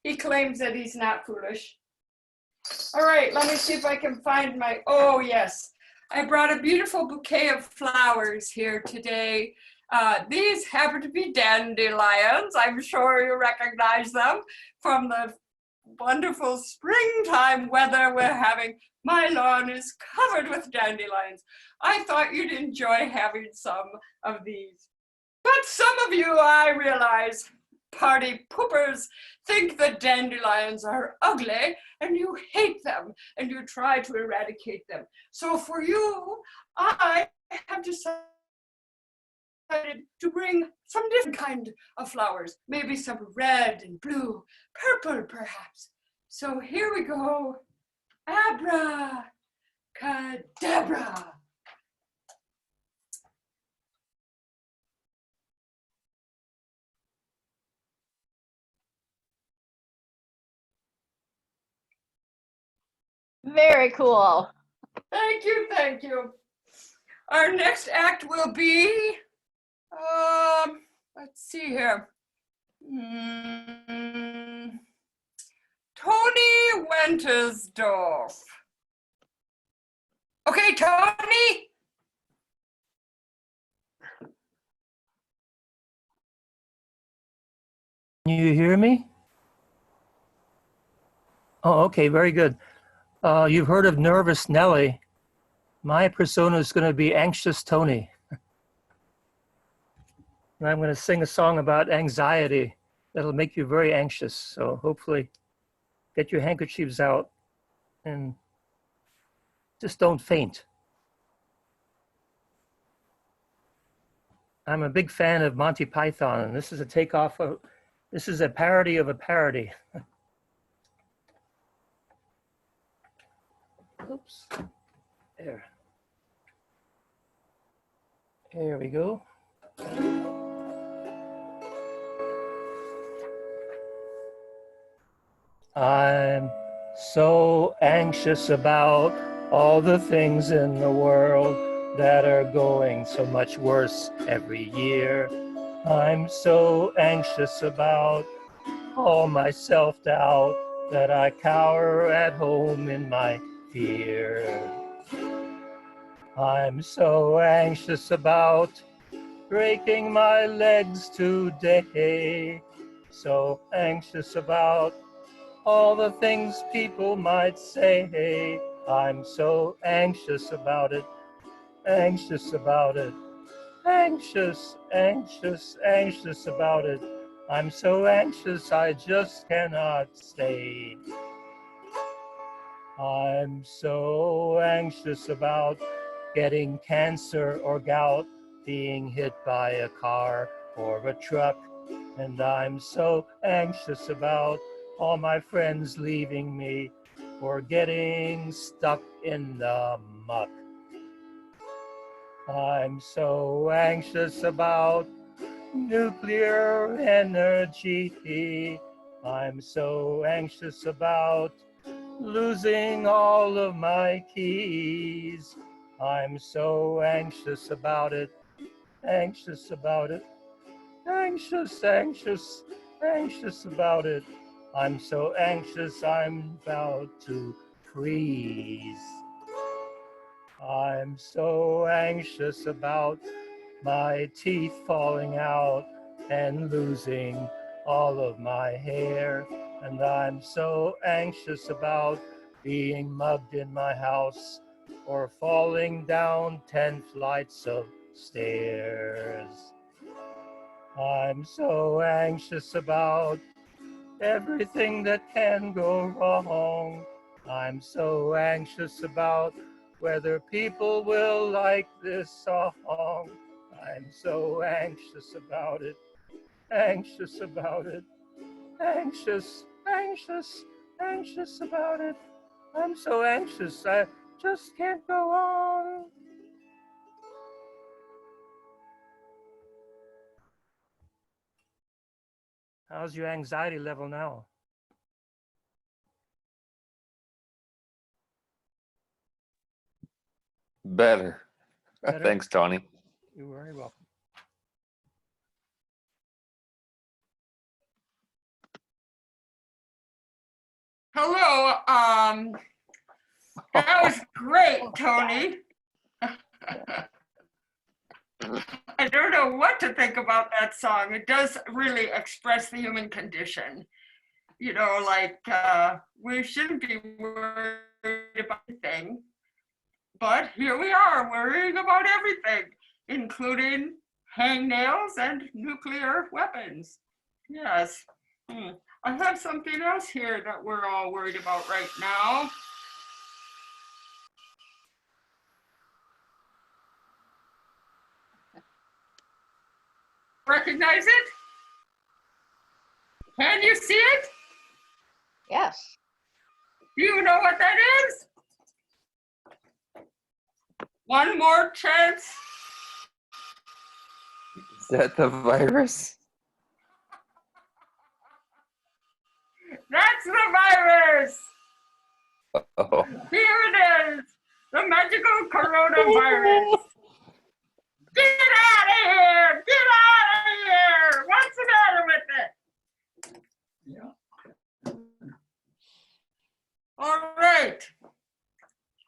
He claims that he's not foolish. All right, let me see if I can find my, oh yes. I brought a beautiful bouquet of flowers here today. These happen to be dandelions. I'm sure you recognize them from the wonderful springtime weather we're having. My lawn is covered with dandelions. I thought you'd enjoy having some of these. But some of you, I realize, party poopers, think that dandelions are ugly and you hate them and you try to eradicate them. So for you, I have decided to bring some different kind of flowers, maybe some red and blue, purple perhaps. So here we go. Abracadabra. Very cool. Thank you, thank you. Our next act will be, let's see here. Tony Wentersdorf. Okay, Tony. Can you hear me? Oh, okay, very good. You've heard of Nervous Nelly. My persona is going to be Anxious Tony. And I'm going to sing a song about anxiety that'll make you very anxious. So hopefully get your handkerchiefs out and just don't faint. I'm a big fan of Monty Python, and this is a takeoff of, this is a parody of a parody. Oops, there. Here we go. I'm so anxious about all the things in the world that are going so much worse every year. I'm so anxious about all my self-doubt that I cower at home in my fear. I'm so anxious about breaking my legs today. So anxious about all the things people might say. I'm so anxious about it, anxious about it, anxious, anxious, anxious about it. I'm so anxious I just cannot stay. I'm so anxious about getting cancer or gout, being hit by a car or a truck. And I'm so anxious about all my friends leaving me or getting stuck in the muck. I'm so anxious about nuclear energy. I'm so anxious about losing all of my keys. I'm so anxious about it, anxious about it, anxious, anxious, anxious about it. I'm so anxious I'm about to freeze. I'm so anxious about my teeth falling out and losing all of my hair. And I'm so anxious about being mugged in my house or falling down 10 flights of stairs. I'm so anxious about everything that can go wrong. I'm so anxious about whether people will like this song. I'm so anxious about it, anxious about it, anxious, anxious, anxious about it. I'm so anxious, I just can't go on. How's your anxiety level now? Better. Better? Thanks, Tony. You're very welcome. Hello. That was great, Tony. I don't know what to think about that song. It does really express the human condition. You know, like we shouldn't be worried about anything, but here we are worrying about everything, including hangnails and nuclear weapons. Yes. I have something else here that we're all worried about right now. Recognize it? Can you see it? Yes. Do you know what that is? One more chance. Is that the virus? That's the virus. Oh, Here it is. The magical coronavirus. Get out of here! Get out of here! What's the matter with it? Yeah. All right.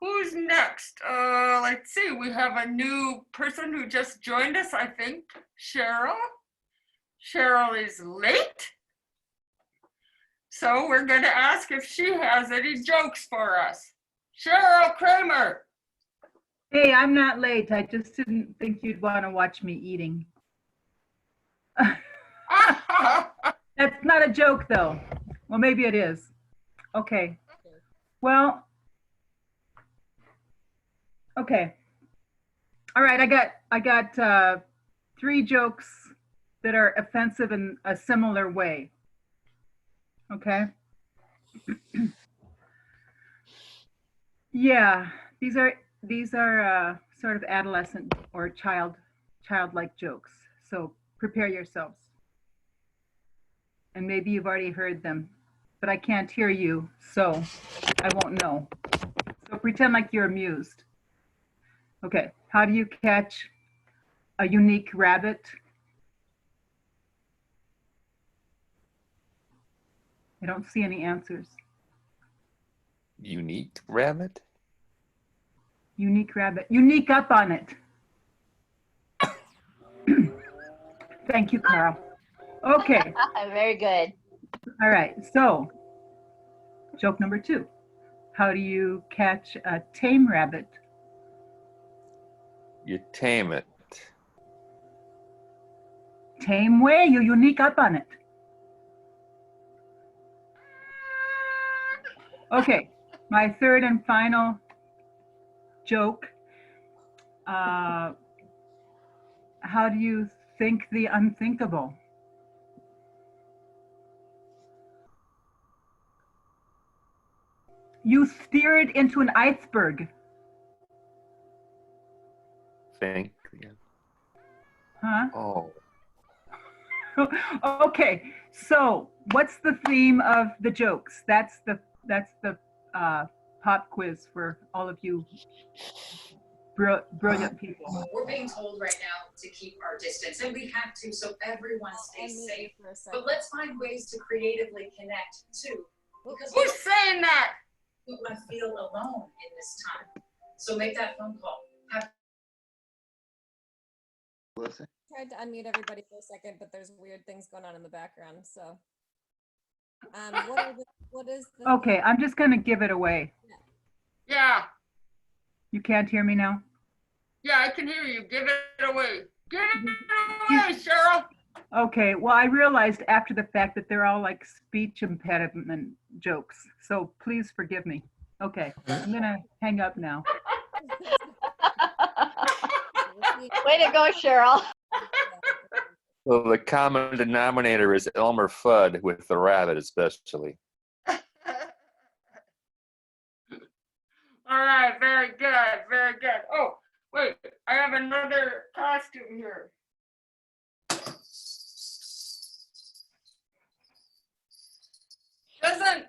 Who's next? Let's see. We have a new person who just joined us, I think. Cheryl. Cheryl is late. So we're going to ask if she has any jokes for us. Cheryl Kramer. Hey, I'm not late. I just didn't think you'd want to watch me eating. That's not a joke, though. Well, maybe it is. Okay. Well, okay. All right, I got 3 jokes that are offensive in a similar way. Okay. Yeah, these are sort of adolescent or childlike jokes. So prepare yourselves. And maybe you've already heard them, but I can't hear you, so I won't know. So pretend like you're amused. Okay, how do you catch a unique rabbit? I don't see any answers. unique rabbit? Unique rabbit. Unique up on it. Thank you, Carl. Okay. Very good. All right. So, joke number 2. How do you catch a tame rabbit? You tame it. Tame way. You unique up on it. Okay. My third and final joke. How do you think the unthinkable? You steer it into an iceberg. Think again. Huh? Oh, Okay. So, what's the theme of the jokes? That's the pop quiz for all of you brilliant people. We're being told right now to keep our distance, and we have to, so everyone stays safe. But let's find ways to creatively connect too, because we Who's saying that? don't want to feel alone in this time. So make that phone call. Tried to unmute everybody for a second, but there's weird things going on in the background. So, what is the? Okay, I'm just going to give it away. Yeah. You can't hear me now? Yeah, I can hear you. Give it away. Give it away, Cheryl. Okay, well, I realized after the fact that they're all like speech impediment jokes. So please forgive me. Okay, I'm going to hang up now. Way to go, Cheryl. well, the common denominator is Elmer Fudd with the rabbit, especially. All right, very good, very good. Oh, wait, I have another costume here. Doesn't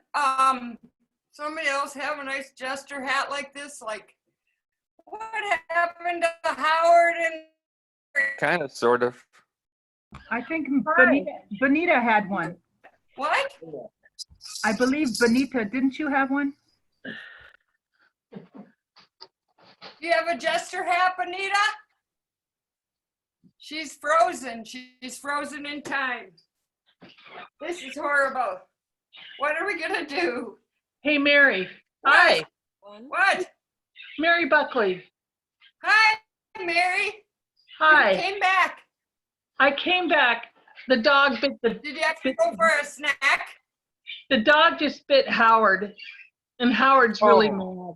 somebody else have a nice jester hat like this? Like, what happened to Howard and Kind of, sort of. I think Bonita had one. what? I believe Benita, didn't you have one? Do you have a jester hat, Anita? She's frozen. She's frozen in time. This is horrible. What are we gonna do? Hey, Mary. Hi, One. What? Mary Buckley. Hi, Mary. You Hi. came back. I came back. The dog bit Did you have to go for a snack? the dog just bit Howard, and Howard's really mad.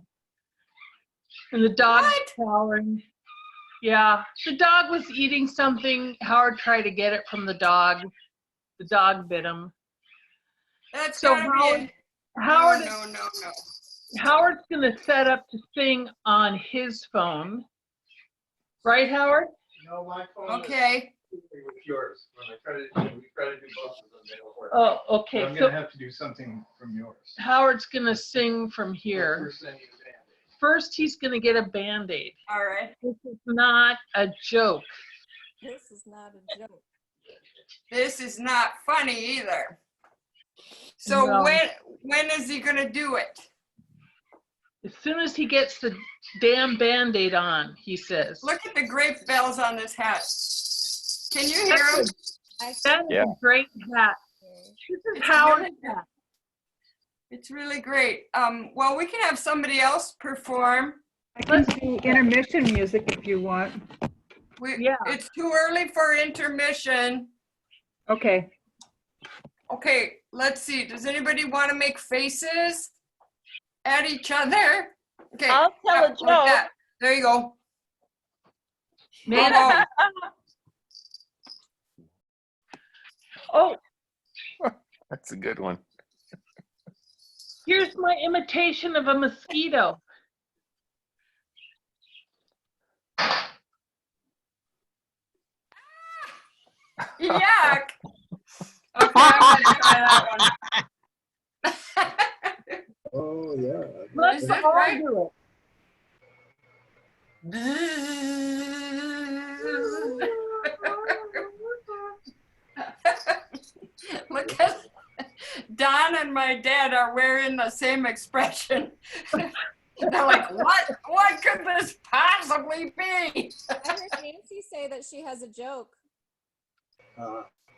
And the dog's howling. Yeah, the dog was eating something. Howard tried to get it from the dog. The dog bit him. That's So gotta be it. Howard, No. Howard's gonna set up to sing on his phone. Right, Howard? No, my phone Okay. is with yours. When we try to do both of them, they don't work. Oh, okay. So I'm So gonna have to do something from yours. Howard's gonna sing from here. First, I need a Band-Aid. First, he's gonna get a Band-Aid. All right. This is not a joke. This is not a joke. This is not funny either. So No. when is he gonna do it? As soon as he gets the damn Band-Aid on, he says. Look at the grape bells on this hat. Can you hear them? That is Yeah. a great hat. This is It's Howard's really good. hat. It's really great. Well, we can have somebody else perform. I can do intermission music if you want. Yeah. It's too early for intermission. Okay. Okay, let's see. Does anybody want to make faces at each other? Okay. I'll tell a like joke. that. There you go. Man, Bravo. oh, That's a good one. here's my imitation of a mosquito. Yuck. Okay, I'm gonna try that one. Oh, yeah. Let's Is that all right? do Look at Don and my dad are wearing the same expression. They're like, what? What could this possibly be? I heard Nancy say that she has a joke.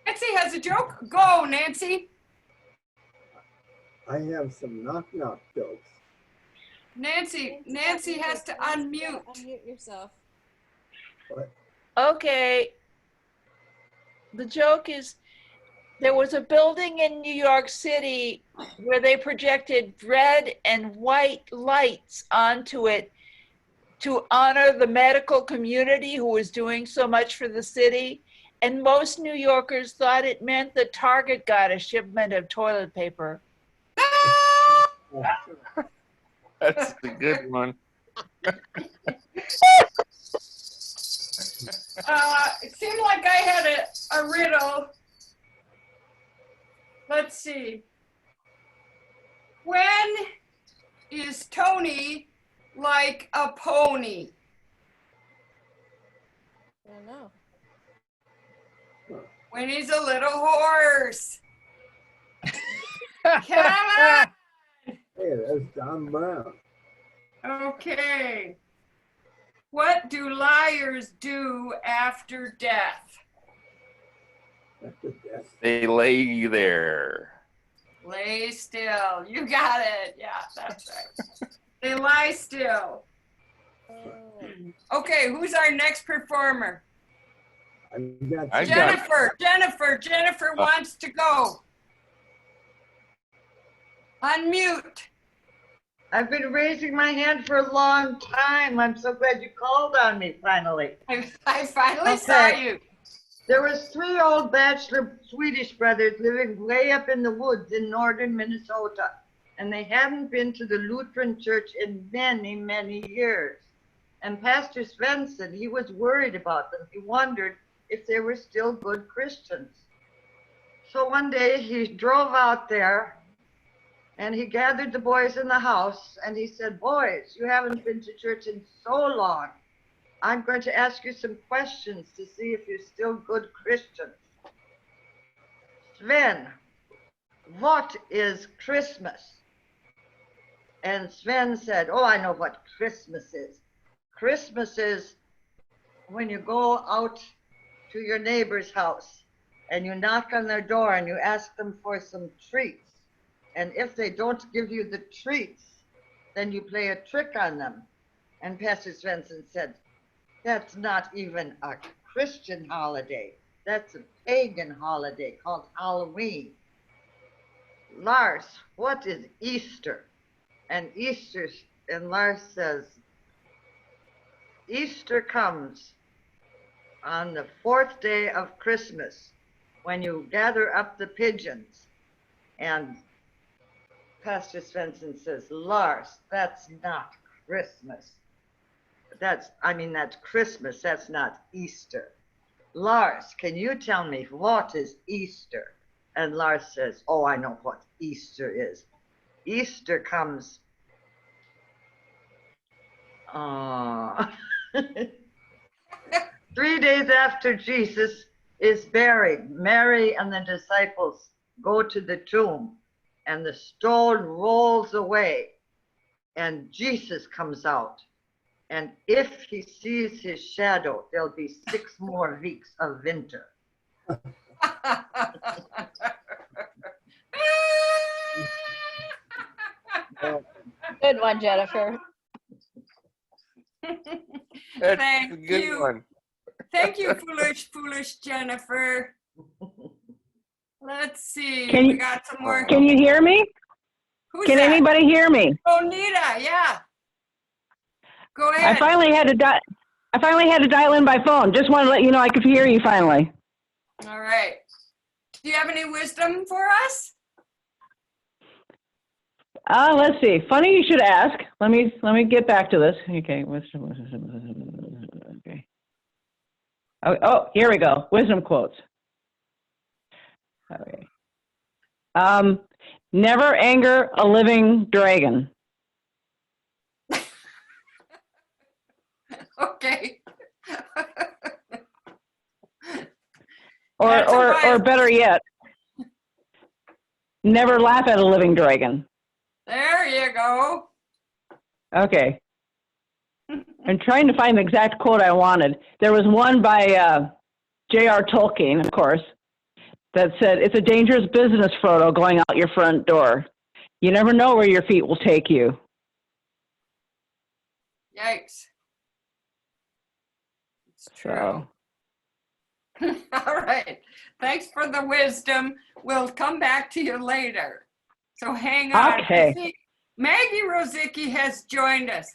Nancy has a joke. Go, Nancy. I have some knock-knock jokes. Nancy has to unmute. Unmute yourself. Okay. The joke is there was a building in New York City where they projected red and white lights onto it to honor the medical community who was doing so much for the city. And most New Yorkers thought it meant that Target got a shipment of toilet paper. That's a good one. It seemed like I had a riddle. Let's see. When is Tony like a pony? I don't know. When he's a little horse. Come on. Hey, that's John Brown. Okay. What do liars do after death? That's the best. They lay there. Lay still. You got it. Yeah, that's right. They lie still. Oh. Okay, who's our next performer? I got Jennifer wants to go. Unmute. I've been raising my hand for a long time. I'm so glad you called on me finally. I finally saw you. There was 3 old bachelor Swedish brothers living way up in the woods in northern Minnesota, and they hadn't been to the Lutheran church in many, many years. And Pastor Svensson, he was worried about them. He wondered if they were still good Christians. So one day he drove out there and he gathered the boys in the house and he said, "Boys, you haven't been to church in so long. I'm going to ask you some questions to see if you're still good Christians. Sven, what is Christmas? And Sven said, oh, I know what Christmas is. Christmas is when you go out to your neighbor's house and you knock on their door and you ask them for some treats. And if they don't give you the treats, then you play a trick on them. And Pastor Svensson said, that's not even a Christian holiday. That's a pagan holiday called Halloween. Lars, what is Easter? And Lars says, Easter comes on the 4th day of Christmas when you gather up the pigeons. And Pastor Svensson says, Lars, that's not Christmas. That's Christmas, that's not Easter. Lars, can you tell me what is Easter? And Lars says, oh, I know what Easter is. Easter comes 3 days after Jesus is buried. Mary and the disciples go to the tomb and the stone rolls away and Jesus comes out. And if he sees his shadow, there'll be 6 more weeks of winter. Good one, Jennifer. That's Thank a good you. one. Thank you, foolish Jennifer. Let's see. Can We you- got some more. Can you hear me? Who's Can that? anybody hear me? Oh, Nita, yeah. Go I ahead. finally had to dial in by phone. Just wanted to let you know I could hear you finally. All right. Do you have any wisdom for us? Let's see. Funny you should ask. Let me get back to this. Okay, wisdom. Okay. Oh, here we go. Wisdom quotes. Okay. Never anger a living dragon. Okay. Or better yet, never laugh at a living dragon. There you go. Okay. I'm trying to find the exact quote I wanted. There was one by J.R. Tolkien, of course, that said, it's a dangerous business, Frodo, going out your front door. You never know where your feet will take you. Yikes. It's true. All right. Thanks for the wisdom. We'll come back to you later. So hang on. Okay. I see Maggie Rosicki has joined us.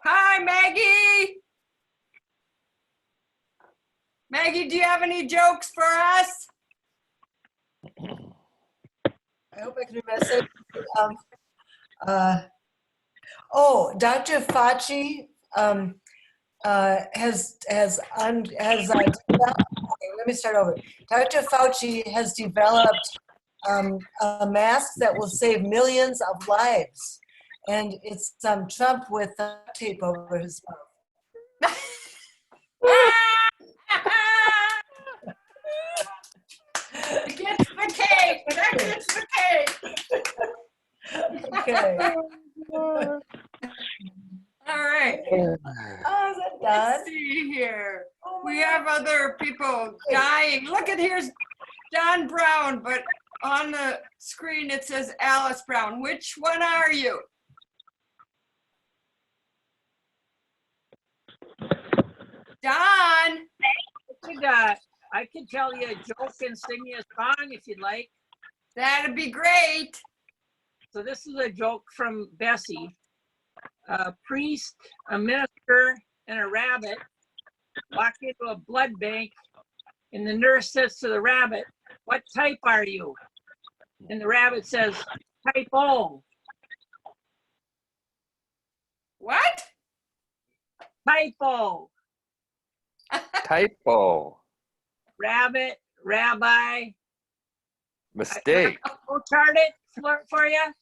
Hi, Maggie. Maggie, do you have any jokes for us? I hope I can do my message. Dr. Fauci has let me start over. Dr. Fauci has developed a mask that will save millions of lives, and it's Trump with tape over his mouth. That gets the cake. That gets the cake. Okay. All right. Oh, is that done? Let's see here. We have other people dying. Look at here's Don Brown, but on the screen it says Alice Brown. Which one are you? Don. I could tell you a joke and sing you a song if you'd like. That'd be great. So this is a joke from Bessie. A priest, a minister, and a rabbit walk into a blood bank, and the nurse says to the rabbit, "What type are you?" And the rabbit says, "Type O." What? Typo. Typo. Rabbit, rabbi. Mistake. I'll chart it for you.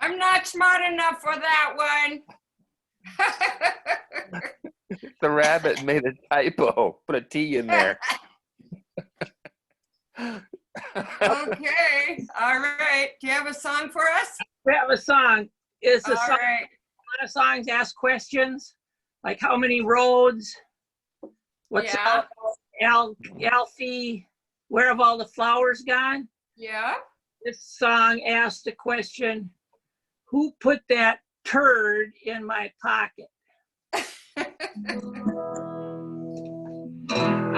I'm not smart enough for that one. The rabbit made a typo. Put a T in there. Okay. All right. Do you have a song for us? We have a song. Is the All song, right. a lot of songs ask questions, like how many roads? What's Yeah. Alfie? Where have all the flowers gone? Yeah. This song asked the question, who put that turd in my pocket?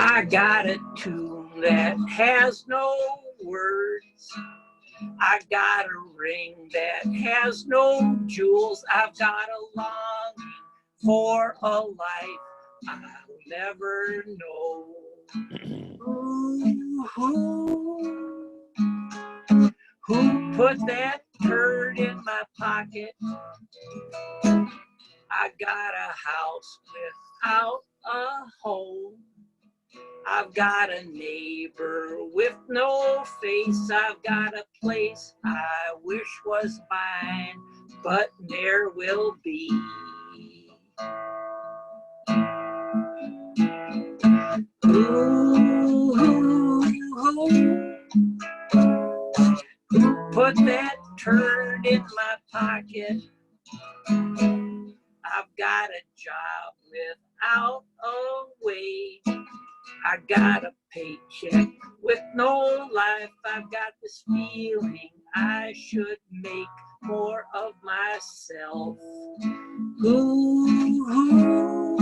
I got a tune that has no words. I got a ring that has no jewels. I've got a longing for a life I'll never know. Who put that turd in my pocket? I got a house without a home. I've got a neighbor with no face. I've got a place I wish was mine, but ne'er will be. Who put that turd in my pocket? I've got a job without a wage. I got a paycheck with no life. I've got this feeling I should make more of myself. Who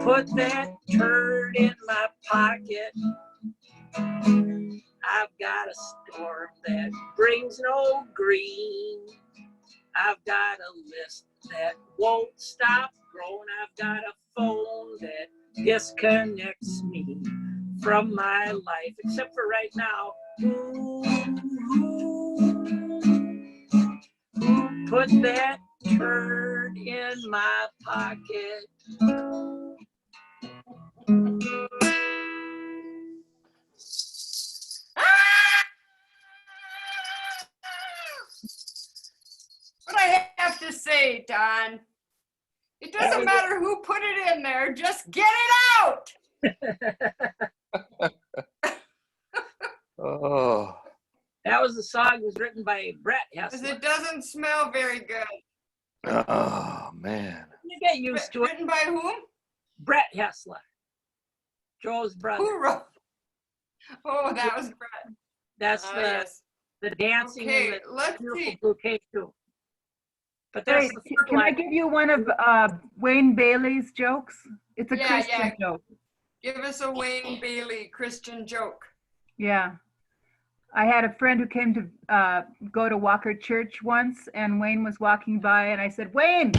put that turd in my pocket? I've got a storm that brings no green. I've got a list that won't stop growing. I've got a phone that disconnects me from my life, except for right now. Who put that turd in my pocket? What I have to say, Don, it doesn't matter who put it in there, just get it out. Oh. That was the song was written by Brett Because Hessler. it doesn't smell very good. Oh, man. You get used to it. Written by whom? Brett Hessler, Joe's brother. Who wrote? Oh, that was Brett. That's Ah, the yes. the dancing Okay, and the let's beautiful see. bouquet too. But that's Wait, the third can I line. give you one of Wayne Bailey's jokes? It's a Yeah, Christian yeah. joke. Give us a Wayne Bailey Christian joke. Yeah. I had a friend who came to go to Walker Church once, and Wayne was walking by, and I said, Wayne,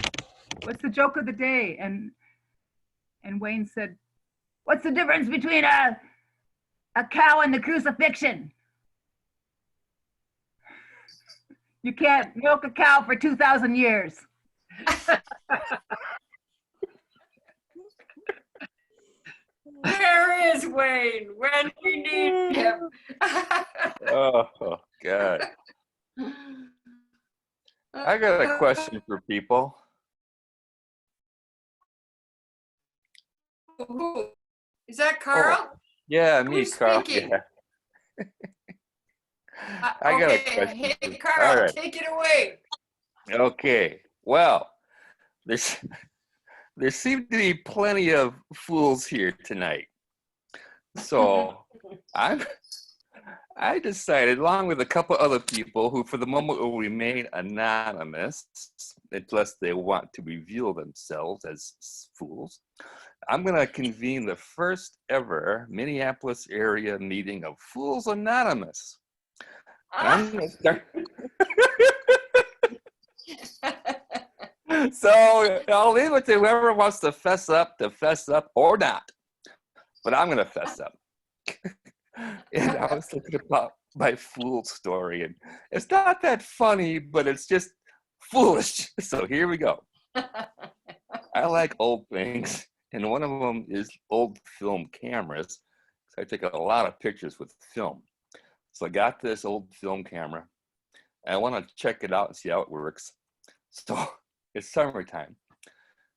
what's the joke of the day? And Wayne said, what's the difference between a cow and the crucifixion? You can't milk a cow for 2,000 years. There is Wayne when we need him. Oh, God. I got a question for people. Who? Is that Carl? Yeah, me, Who's Carl. speaking? Yeah. I got a Okay, question. hey for you. Carl, All right. take it away. Okay. Well, there seem to be plenty of fools here tonight. So I decided, along with a couple other people who for the moment will remain anonymous unless they want to reveal themselves as fools, I'm going to convene the first ever Minneapolis area meeting of Fools Anonymous. And I'm going to start. So I'll leave it to whoever wants to fess up or not. But I'm going to fess up. And I was thinking about my fool story. And it's not that funny, but it's just foolish. So here we go. I like old things. And one of them is old film cameras. So I take a lot of pictures with film. So I got this old film camera. And I want to check it out and see how it works. So it's summertime.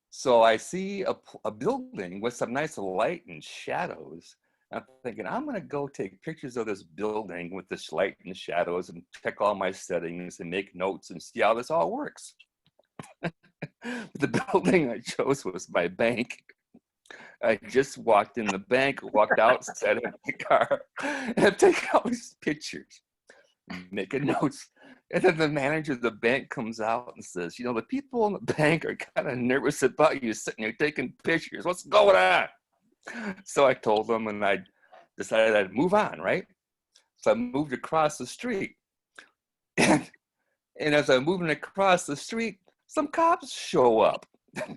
So I see a building with some nice light and shadows. I'm thinking, I'm going to go take pictures of this building with this light and shadows and check all my settings and make notes and see how this all works. The building I chose was my bank. I just walked in the bank, walked out, sat in my car, and I'm taking all these pictures, making notes. And then the manager of the bank comes out and says, you know, the people in the bank are kind of nervous about you sitting there taking pictures. What's going on? So I told them, and I decided I'd move on, right? So I moved across the street. And as I'm moving across the street, some cops show up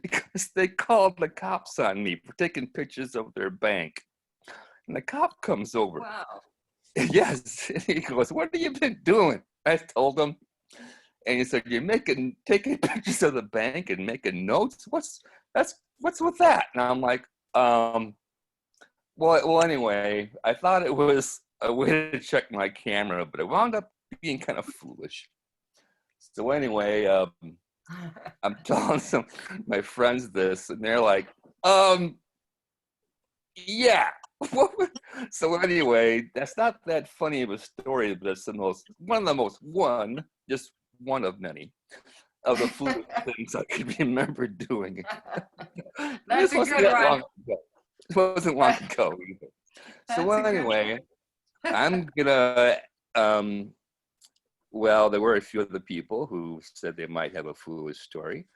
because they called the cops on me for taking pictures of their bank. And the cop comes over. Wow. Yes. And he goes, what have you been doing? I told him. And he said, you're taking pictures of the bank and making notes? What's with that? And I'm like, well, anyway, I thought it was a way to check my camera, but it wound up being kind of foolish. So anyway, I'm telling my friends this, and they're like, yeah. So anyway, that's not that funny of a story, but it's just one of many of the foolish things I could remember doing. That's a good one. It wasn't long ago either. So anyway, I'm gonna, well, there were a few other people who said they might have a foolish story,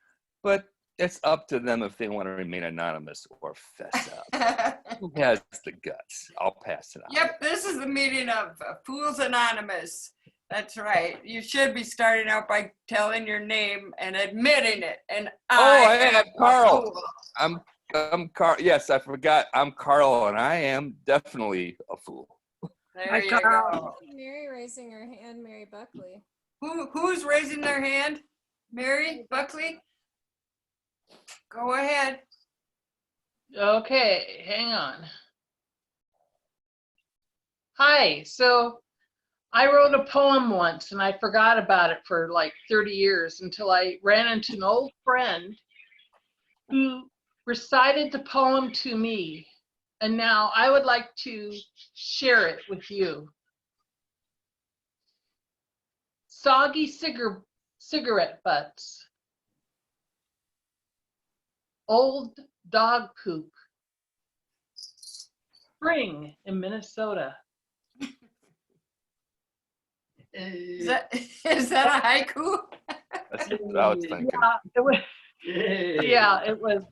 but it's up to them if they want to remain anonymous or fess up. Who has the guts? I'll pass it on. Yep, this is the meeting of Fools Anonymous. That's right. You should be starting out by telling your name and admitting it. And I'm Carl. I'm Carl. Yes, I forgot. I'm Carl, and I am definitely a fool. There you go. Mary raising her hand, Mary Buckley. Who's raising their hand? Mary Buckley? Go ahead. Okay, hang on. Hi, so I wrote a poem once and I forgot about it for like 30 years until I ran into an old friend who recited the poem to me. And now I would like to share it with you. Soggy cigarette butts. Old dog poop. Spring in Minnesota. Is that a haiku? That's what I was thinking. Yeah, it was,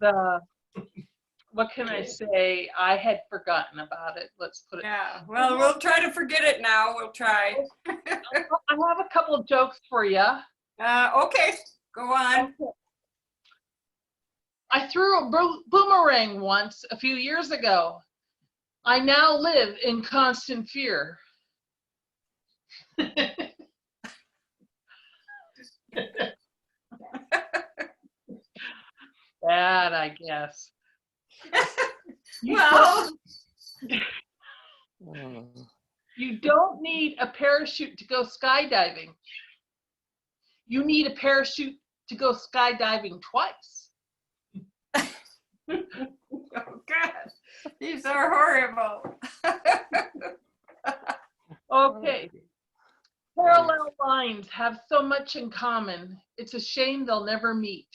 what can I say? I had forgotten about it. Let's put it. Yeah, well, we'll try to forget it now. We'll try. I have a couple of jokes for you. Okay, go on. I threw a boomerang once a few years ago. I now live in constant fear. Bad, I guess. Well, you don't need a parachute to go skydiving. You need a parachute to go skydiving twice. Oh, God, these are horrible. Okay. Parallel lines have so much in common. It's a shame they'll never meet.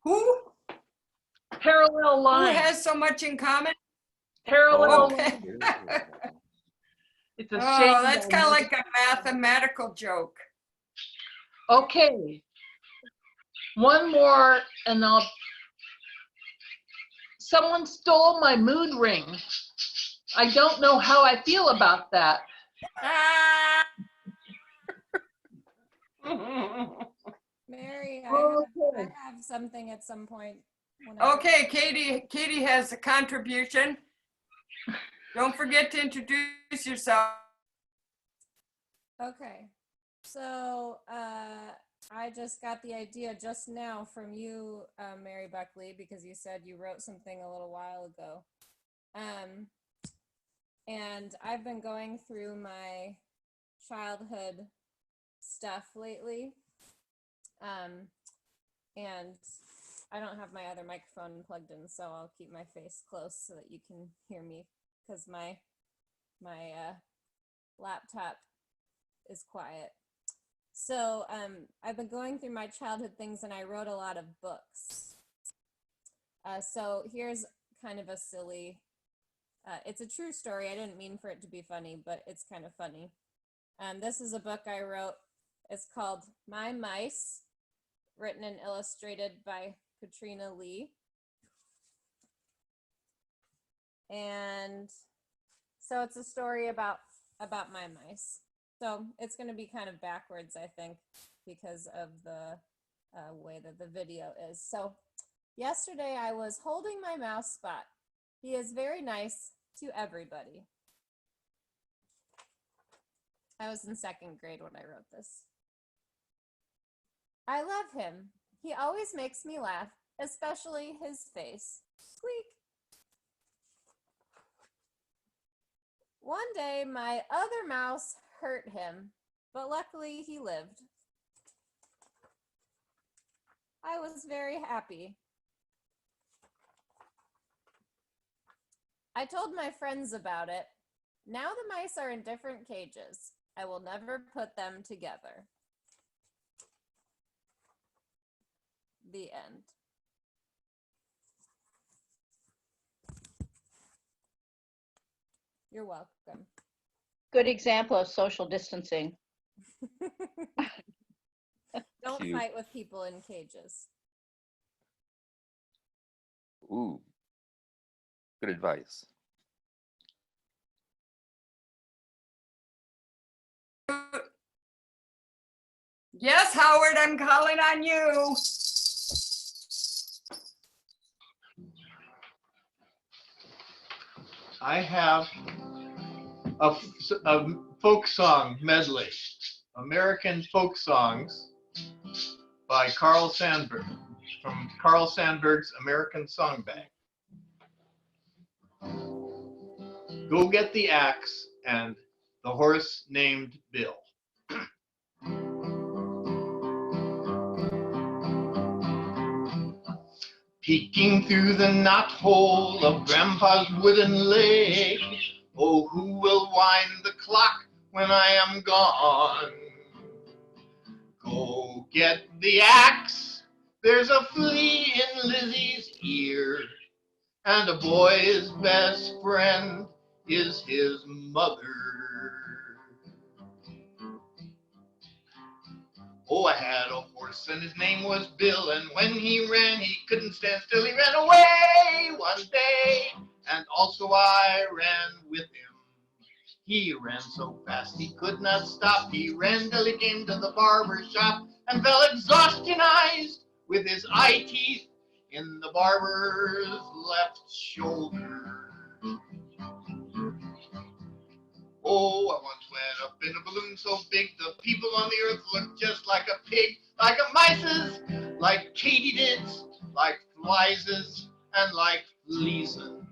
Who? Parallel lines. Who has so much in common? Parallel Okay. lines. It's a shame. Oh, that's kind of like a mathematical joke. Okay. One more and someone stole my mood ring. I don't know how I feel about that. Mary, I have something at some point. Okay, Katie has a contribution. Don't forget to introduce yourself. Okay, so I just got the idea just now from you, Mary Buckley, because you said you wrote something a little while ago. And I've been going through my childhood stuff lately. And I don't have my other microphone plugged in, so I'll keep my face close so that you can hear me, because my laptop is quiet. So I've been going through my childhood things, and I wrote a lot of books. So here's kind of a silly, it's a true story. I didn't mean for it to be funny, but it's kind of funny. This is a book I wrote. It's called My Mice, written and illustrated by Katrina Lee. And so it's a story about my mice. So it's going to be kind of backwards, I think, because of the way that the video is. So yesterday I was holding my mouse Spot. He is very nice to everybody. I was in 2nd grade when I wrote this. I love him. He always makes me laugh, especially his face. Squeak. One day, my other mouse hurt him, but luckily he lived. I was very happy. I told my friends about it. Now the mice are in different cages. I will never put them together. The end. You're welcome. Good example of social distancing. Don't Cute. fight with people in cages. Ooh, good advice. Yes, Howard, I'm calling on you. I have a folk song medley, American Folk Songs by Carl Sandburg, from Carl Sandburg's American Song Bank. Go Get the Axe and The Horse Named Bill. Peeking through the knothole of Grandpa's wooden leg, oh, who will wind the clock when I am gone? Go get the axe, there's a flea in Lizzie's ear, and a boy's best friend is his mother. Oh, I had a horse and his name was Bill, and when he ran, he couldn't stand still. He ran away one day, and also I ran with him. He ran so fast he could not stop. He ran till he came to the barber shop and fell exhaustionized with his eye teeth in the barber's left shoulder. Oh, I once went up in a balloon so big the people on the earth looked just like a pig, like a mice's, like katydids, like flieses, and like fleasons.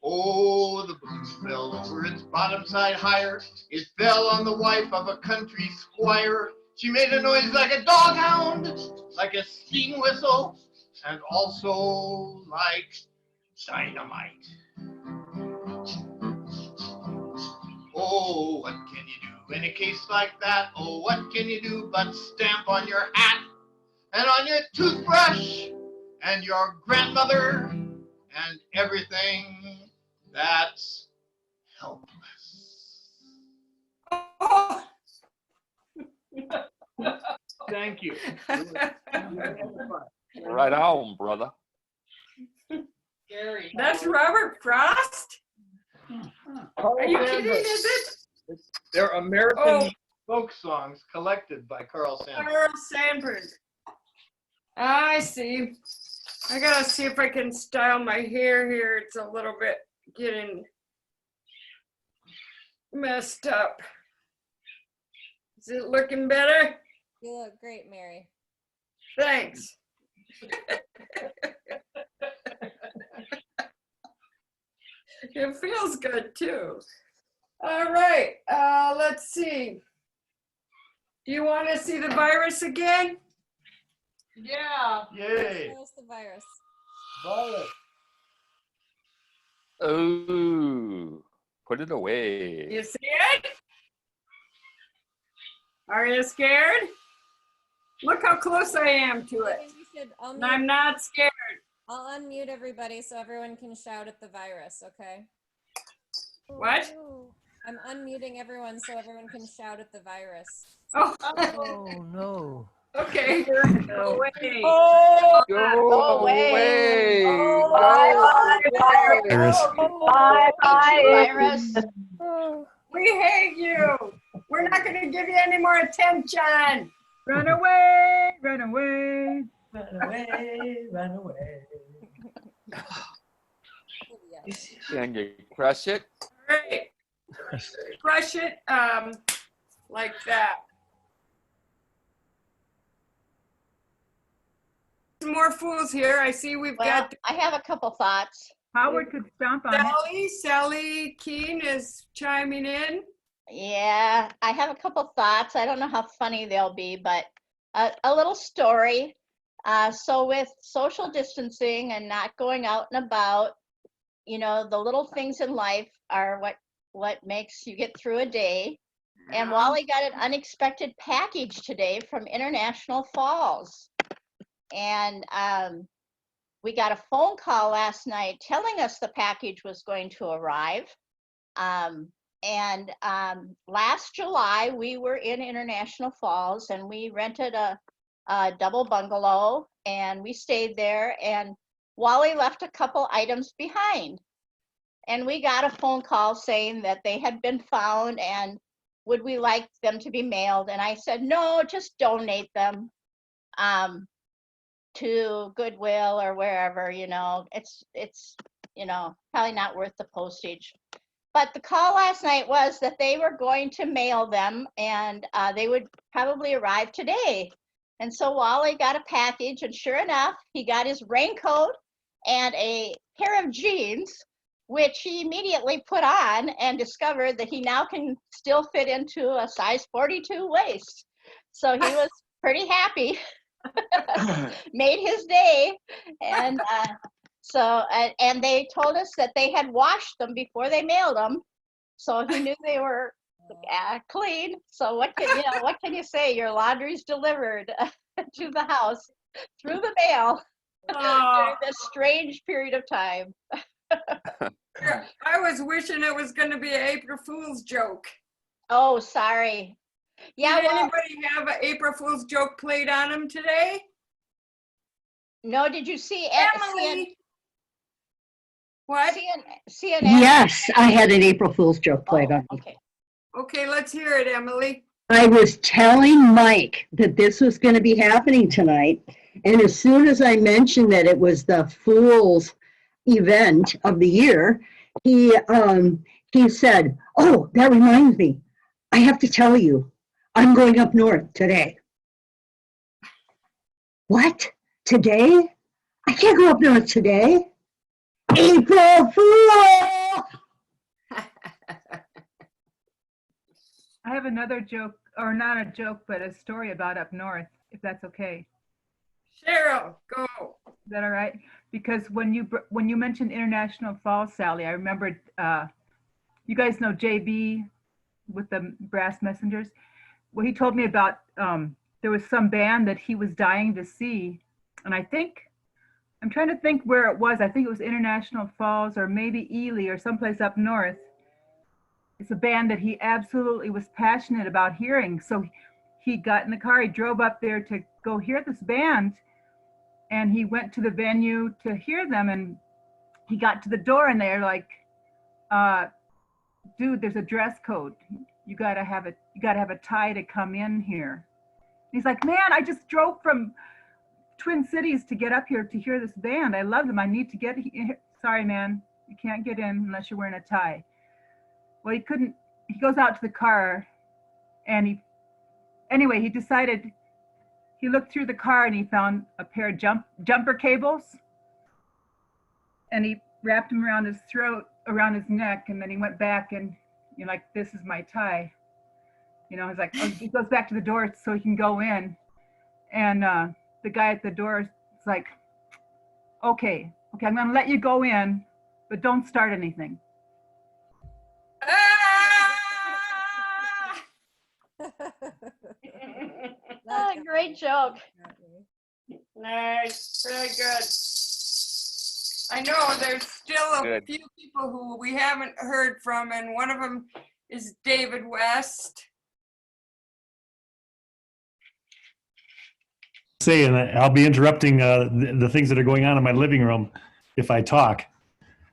Oh, the balloon fell over its bottom side higher. It fell on the wife of a country squire. She made a noise like a doghound, like a steam whistle, and also like dynamite. Oh, what can you do in a case like that? Oh, what can you do but stamp on your hat and on your toothbrush and your grandmother and everything that's helpless. Oh. Thank you. Right on, brother. That's Robert Frost? Are you kidding, is it? They're American Oh. folk songs collected by Carl Sandburg. Carl Sandburg. I see. I gotta see if I can style my hair here. It's a little bit getting messed up. Is it looking better? You look great, Mary. Thanks. It feels good too. All right, let's see. Do you want to see the virus again? Yeah. Yay. Show us the virus. Violet. Oh, put it away. You see it? Are you scared? Look how close I am to it. Maybe we should. And I'm not scared. I'll unmute everybody so everyone can shout at the virus. Okay. What? I'm unmuting everyone so everyone can shout at the virus. Oh, Oh, no. okay. Go away. Oh, Go away. Oh, Go Virus. Bye, bye, virus. We hate you. We're not going to give you any more attention. Run away, run away. Run away, run away. Can you crush it? Right. Crush it like that. Some more fools here. I see we've Well, got I have a couple thoughts. Howard could stomp on it. Sally Keene is chiming in. Yeah, I have a couple thoughts. I don't know how funny they'll be, but a little story. So with social distancing and not going out and about, you know, the little things in life are what makes you get through a day. And Wally got an unexpected package today from International Falls. And we got a phone call last night telling us the package was going to arrive. And last July, we were in International Falls and we rented a double bungalow and we stayed there, and Wally left a couple items behind. And we got a phone call saying that they had been found and would we like them to be mailed? And I said, no, just donate them to Goodwill or wherever, you know, it's, you know, probably not worth the postage. But the call last night was that they were going to mail them and they would probably arrive today. And so Wally got a package, and sure enough, he got his raincoat and a pair of jeans, which he immediately put on and discovered that he now can still fit into a size 42 waist. So he was pretty happy, made his day. And and they told us that they had washed them before they mailed them. So he knew they were clean. So what can you say? Your laundry's delivered to the house through the mail during this strange period of time. I was wishing it was going to be an April Fool's joke. Oh, sorry. Yeah. Did anybody have an April Fool's joke played on them today? No. Did you see Emily? What? CNN? Yes, I had an April Fool's joke played on me. Okay, let's hear it, Emily. I was telling Mike that this was going to be happening tonight, and as soon as I mentioned that it was the Fool's event of the year, he said, "Oh, that reminds me. I have to tell you, I'm going up north today." What? Today? I can't go up north today. April Fool! I have another joke, or not a joke, but a story about up north, if that's okay. Cheryl, go. Is that all right? Because when you mentioned International Falls, Sally, I remembered, you guys know JB with the Brass Messengers? Well, he told me about, there was some band that he was dying to see. And I'm trying to think where it was. I think it was International Falls or maybe Ely or someplace up north. It's a band that he absolutely was passionate about hearing. So he got in the car, he drove up there to go hear this band, and he went to the venue to hear them, and he got to the door and they're like, dude, there's a dress code. You gotta have a tie to come in here. He's like, man, I just drove from Twin Cities to get up here to hear this band. I love them. I need to get here. Sorry, man, you can't get in unless you're wearing a tie. Well, he goes out to the car and he decided, he looked through the car and he found a pair of jumper cables, and he wrapped them around his throat, around his neck, and then he went back and like, this is my tie. He's like, oh, he goes back to the door so he can go in. And the guy at the door is like, okay, I'm gonna let you go in, but don't start anything. Great joke. Nice, very good. I know there's still a Good. few people who we haven't heard from, and one of them is David West. Say, and I'll be interrupting the things that are going on in my living room if I talk.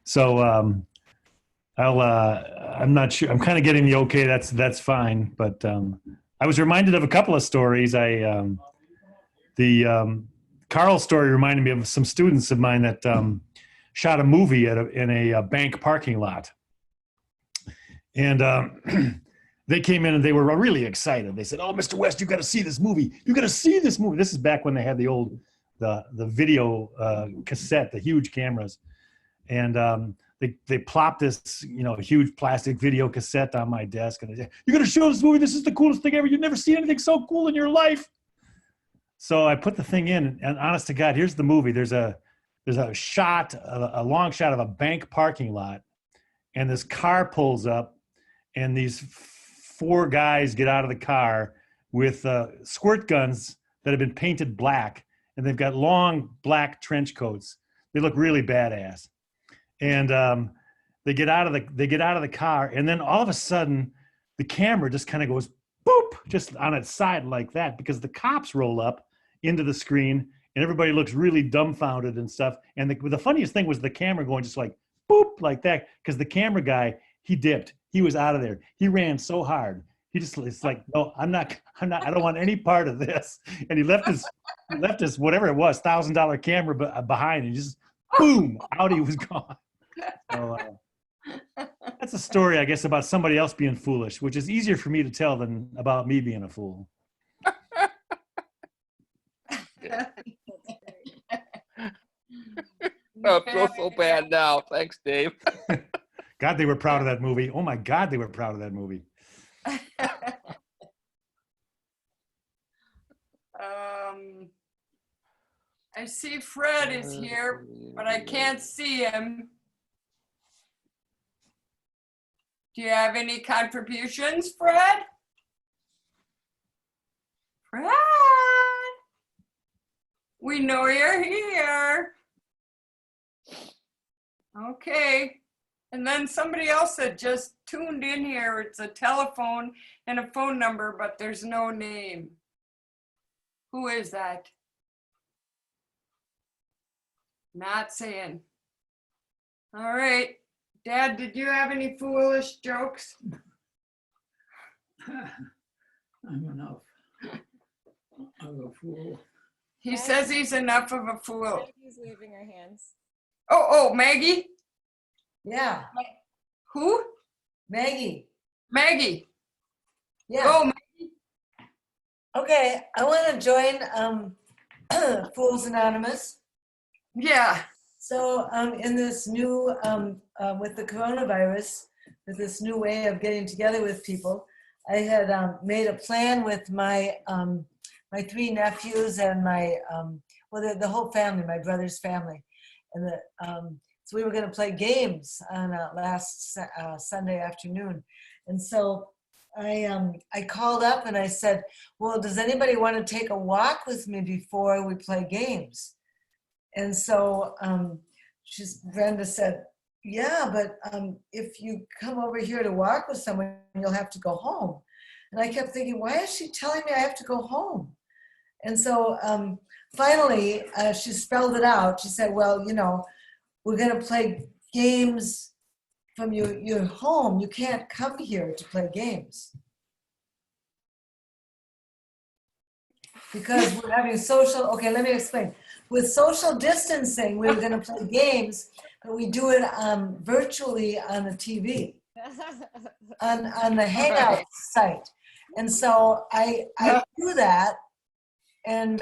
So I'm not sure. I'm kind of getting the okay. That's fine. But I was reminded of a couple of stories. The Carl story reminded me of some students of mine that shot a movie in a bank parking lot, and they came in and they were really excited. They said, "Oh, Mr. West, you got to see this movie. You got to see this movie." This is back when they had the old the video cassette, the huge cameras, and they plopped this huge plastic video cassette on my desk, and they said, "You're gonna show this movie. This is the coolest thing ever. You've never seen anything so cool in your life." So I put the thing in, and honest to God, here's the movie. There's a shot, a long shot of a bank parking lot, and this car pulls up, and these 4 guys get out of the car with squirt guns that have been painted black, and they've got long black trench coats. They look really badass, and they get out of the car, and then all of a sudden, the camera just kind of goes boop, just on its side like that, because the cops roll up into the screen, and everybody looks really dumbfounded and stuff. And the funniest thing was the camera going just like boop like that, because the camera guy, he dipped. He was out of there. He ran so hard. It's like, no, I'm not, I don't want any part of this. And he left his whatever it was, $1,000 camera behind, and just boom, out he was gone. So, that's a story, I guess, about somebody else being foolish, which is easier for me to tell than about me being a fool. I feel so bad now. Thanks, Dave. God, they were proud of that movie. Oh my God, they were proud of that movie. I see Fred is here, but I can't see him. Do you have any contributions, Fred? Fred? We know you're here. Okay. And then somebody else that just tuned in here, it's a telephone and a phone number, but there's no name. Who is that? Not saying. All right. Dad, did you have any foolish jokes? I'm enough of a fool. He says he's enough of a fool. Maggie's waving her hands. Oh, Maggie? Yeah. Who? Maggie. Maggie. Yeah. Go, Maggie. Okay, I want to join Fools Anonymous. Yeah. So in this new, with the coronavirus, with this new way of getting together with people, I had made a plan with my my 3 nephews and my, the whole family, my brother's family. And so we were going to play games on last Sunday afternoon. And so I called up and I said, well, does anybody want to take a walk with me before we play games? And so Brenda said, yeah, but if you come over here to walk with someone, you'll have to go home. And I kept thinking, why is she telling me I have to go home? And so finally, she spelled it out. She said, well, we're going to play games from your home. You can't come here to play games. Because we're having okay, let me explain. With social distancing, we were going to play games, but we do it virtually on the TV, on the Hangout site. And so I do that, and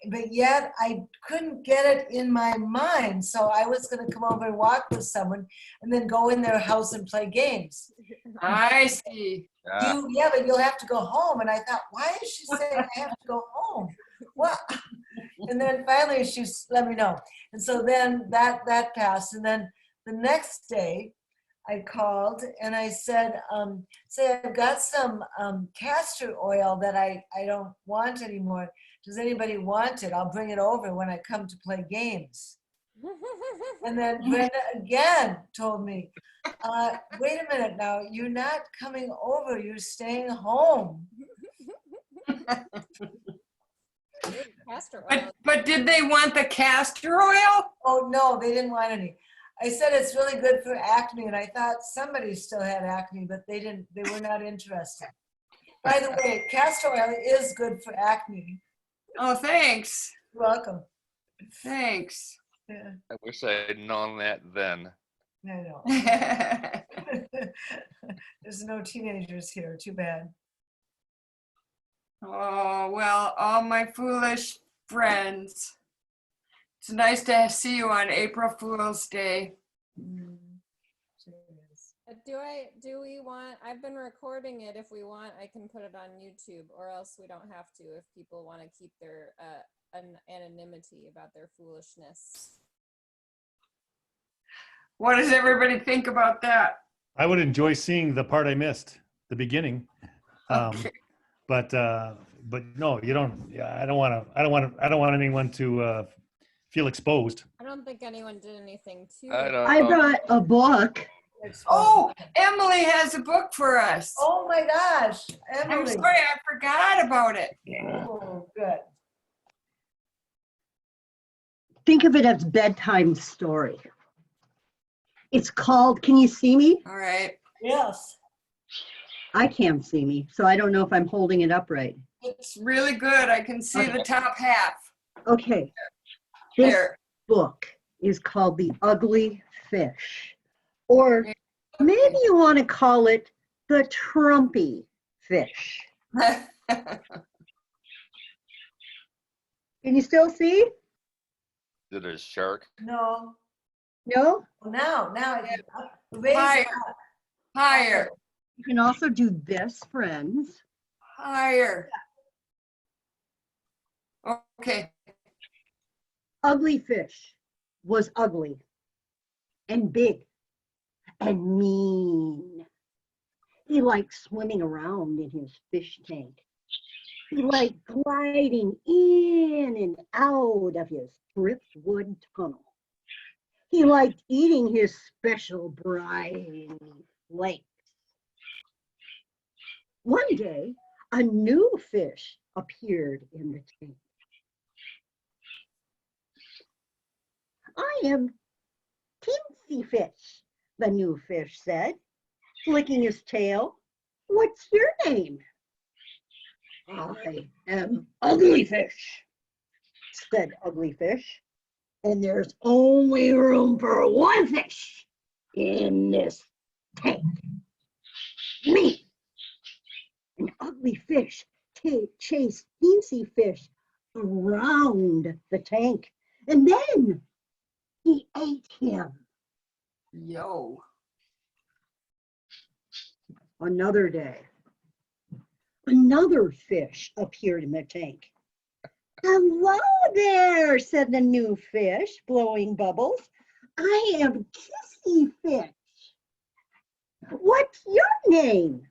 but yet I couldn't get it in my mind. So I was going to come over and walk with someone and then go in their house and play games. I see. But you'll have to go home. And I thought, why is she saying I have to go home? Well, And then finally let me know. And so then that passed. And then the next day I called and I said, say I've got some castor oil that I don't want anymore. Does anybody want it? I'll bring it over when I come to play games. And then Brenda again told me, wait a minute now, you're not coming over, you're staying home. Castor oil. But did they want the castor oil? Oh, no, they didn't want any. I said it's really good for acne, and I thought somebody still had acne, but they were not interested. By the way, castor oil is good for acne. Oh, thanks. You're welcome. Thanks. Yeah, I wish I had known that then. I know. There's no teenagers here, too bad. Oh, well, all my foolish friends. It's nice to see you on April Fool's Day. Do we want, I've been recording it. If we want, I can put it on YouTube, or else we don't have to if people want to keep their anonymity about their foolishness. What does everybody think about that? I would enjoy seeing the part I missed, the beginning. Okay. But no, you don't. Yeah, I don't want anyone to feel exposed. I don't think anyone did anything to I brought a book. Oh, Emily has a book for us. Oh my gosh, Emily. I'm sorry, I forgot about it. Oh, good. Think of it as bedtime story. It's called, can you see me? All right. Yes. I can't see me, so I don't know if I'm holding it up right. It's really good. I can see the top half. Okay. This There. book is called The Ugly Fish. Or maybe you want to call it The Trumpy Fish. Can you still see? Is it a shark? No. No? Well, now it's raise Higher. it up. Higher. You can also do this, friends. Higher. Okay. Ugly Fish was ugly and big and mean. He liked swimming around in his fish tank. He liked gliding in and out of his driftwood tunnel. He liked eating his special briny flakes. One day, a new fish appeared in the tank. I am Teensy Fish, the new fish said, flicking his tail. What's your name? I am Ugly Fish, said Ugly Fish. And there's only room for one fish in this tank. Me. An Ugly Fish chased Teensy Fish around the tank. And then he ate him. Yo. Another day, another fish appeared in the tank. Hello there, said the new fish, blowing bubbles. I am Kissy Fish. What's your name?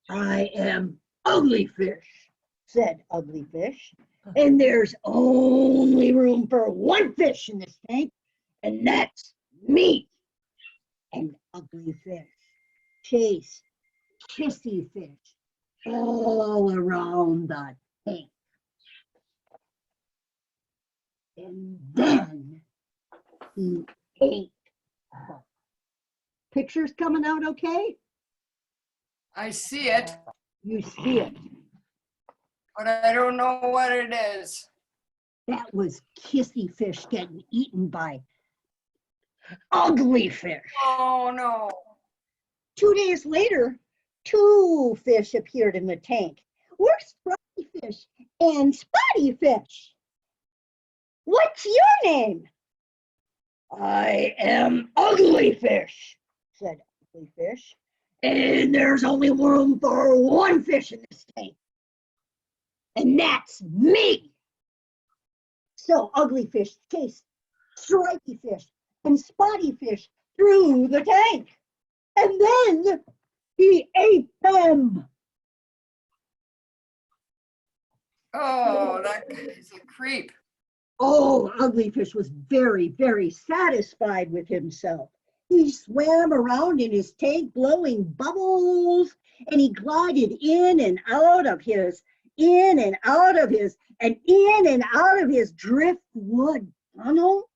I am Ugly Fish, said Ugly Fish. And there's only room for one fish in this tank, and that's me. And Ugly Fish chased Kissy Fish all around the tank. And then he ate her. Pictures coming out okay? I see it, You see it. but I don't know what it is. That was Kissy Fish getting eaten by Ugly Fish. Oh, no. 2 days later, two fish appeared in the tank. We're Spotty Fish and Spotty Fish. What's your name? I am Ugly Fish, said Ugly Fish. And there's only room for one fish in this tank. And that's me. So Ugly Fish chased Stripey Fish and Spotty Fish through the tank. And then he ate them. Oh, that is a creep. Oh, Ugly Fish was very, very satisfied with himself. He swam around in his tank blowing bubbles, and he glided in and out of his driftwood tunnel,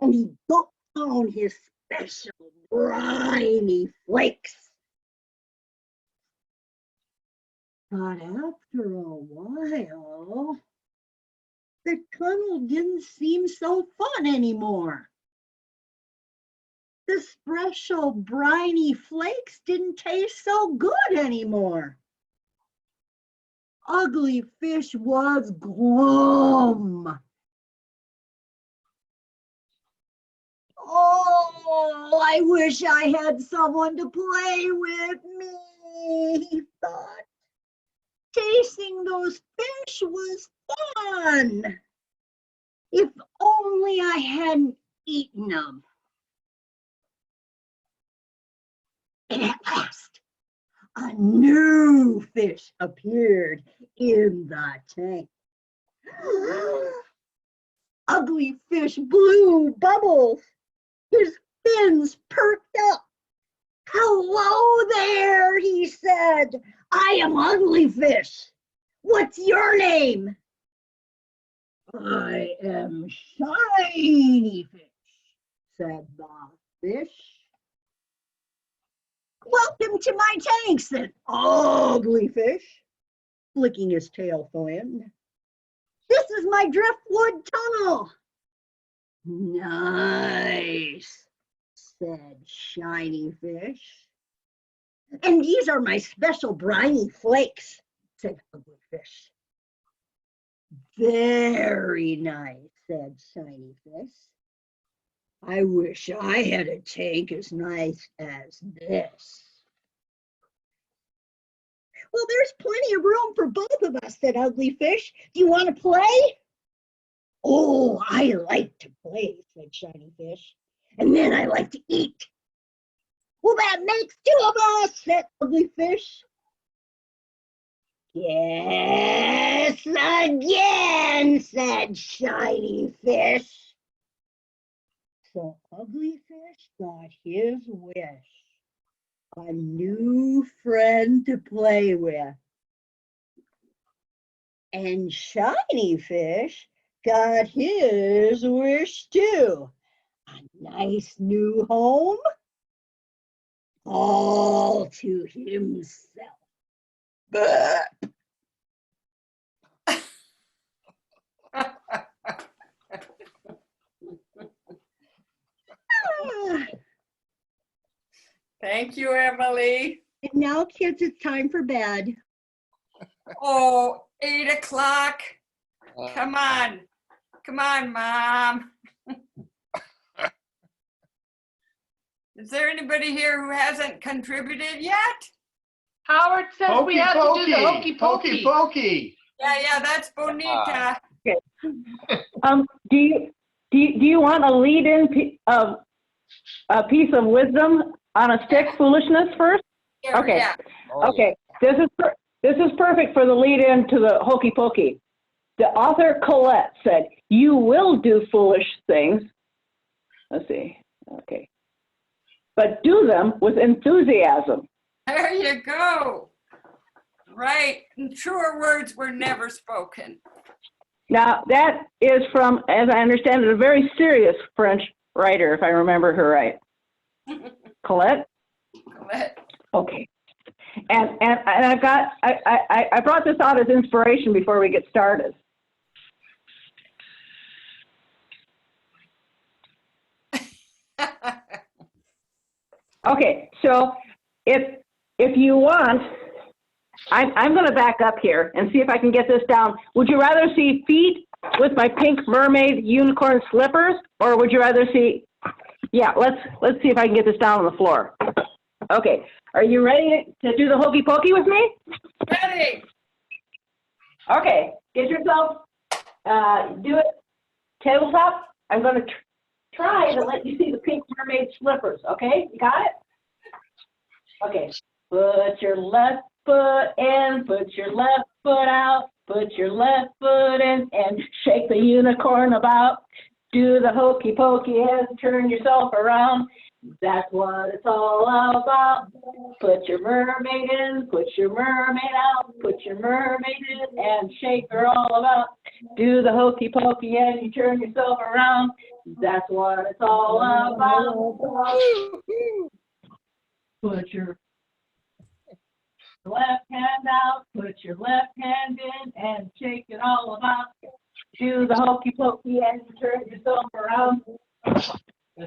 and he gulped down his special briny flakes. But after a while, the tunnel didn't seem so fun anymore. The special briny flakes didn't taste so good anymore. Ugly Fish was glum. Oh, I wish I had someone to play with me, he thought. Chasing those fish was fun. If only I hadn't eaten them. And at last, a new fish appeared in the tank. Ugly Fish blew bubbles. His fins perked up. "Hello there," he said. "I am Ugly Fish. What's your name?" "I am Shiny Fish," said the fish. "Welcome to my tank," said Ugly Fish, flicking his tail fin. "This is my driftwood tunnel." "Nice," said Shiny Fish. "And these are my special briny flakes," said Ugly Fish. "Very nice," said Shiny Fish. "I wish I had a tank as nice as this." "Well, there's plenty of room for both of us," said Ugly Fish. "Do you want to play?" "Oh, I like to play," said Shiny Fish. "And then I like to eat." "Well, that makes two of us," said Ugly Fish. "Yes, again," said Shiny Fish. So Ugly Fish got his wish, a new friend to play with. And Shiny Fish got his wish too, a nice new home all to himself. Thank you, Emily. And now, kids, it's time for bed. Oh, 8 o'clock. Come on. Come on, Mom. Is there anybody here who hasn't contributed yet? Howard says we have to do the hokey pokey. Pokey. Yeah, that's Bonita. Okay. Do you want a lead-in a piece of wisdom on a stick, foolishness first? Here, Okay. yeah. Okay. This is perfect for the lead-in to the hokey pokey. The author Colette said, "You will do foolish things." Let's see. Okay. "But do them with enthusiasm." There you go. Right. And truer words were never spoken. Now, that is from, as I understand it, a very serious French writer, if I remember her right. Colette? Colette. Okay. And I brought this out as inspiration before we get started. Okay, so if you want, I'm going to back up here and see if I can get this down. Would you rather see feet with my pink mermaid unicorn slippers, or would you rather see? Yeah, let's see if I can get this down on the floor. Okay, are you ready to do the hokey pokey with me? Ready. Okay, get yourself, do it Tabletop, I'm going to try to let you see the pink mermaid slippers, okay? You got it? Okay. Put your left foot in, put your left foot out, put your left foot in, and shake the unicorn about. Do the hokey pokey and turn yourself around. That's what it's all about. Put your mermaid in, put your mermaid out, put your mermaid in, and shake her all about. Do the hokey pokey and you turn yourself around. That's what it's all about. Put your left hand out, put your left hand in, and shake it all about. Do the hokey pokey and you turn yourself around.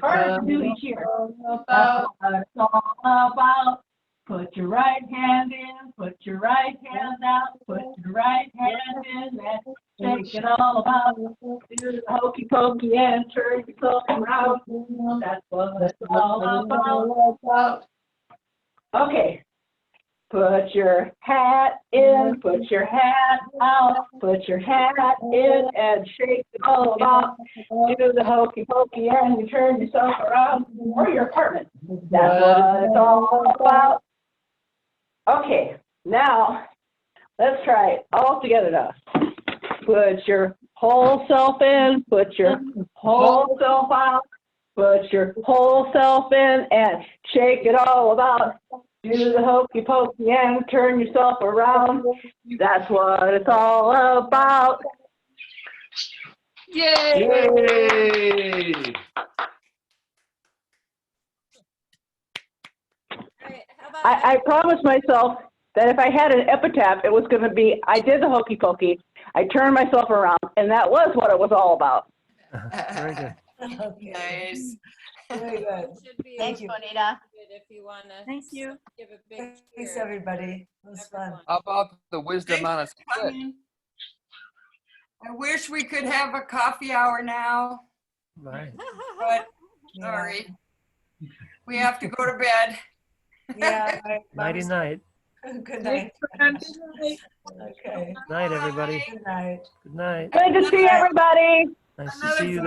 Hard to do each year. That's what it's all about. Put your right hand in, put your right hand out, put your right hand in, and shake it all about. Do the hokey pokey and turn yourself around. That's what it's all about. Okay. Put your hat in, put your hat out, put your hat in, and shake it all about. Do the hokey pokey and you turn yourself around, or your apartment. That's what it's all about. Okay, now let's try it all together now. Put your whole self in, put your whole self out, put your whole self in, and shake it all about. Do the hokey pokey and turn yourself around. That's what it's all about. Yay! I promised myself that if I had an epitaph, it was going to be, I did the hokey pokey, I turned myself around, and that was what it was all about. Very good. Nice. Very good. Thanks, Bonita. If you want to Thank you. give a big Thanks, cheer. everybody. It was fun. How about the wisdom on a split? I wish we could have a coffee hour now, Right. but sorry. We have to go to bed. Yeah. Nighty night. Good night. Okay. Night, everybody. Good night. Good night. Good to see everybody. Nice to see you.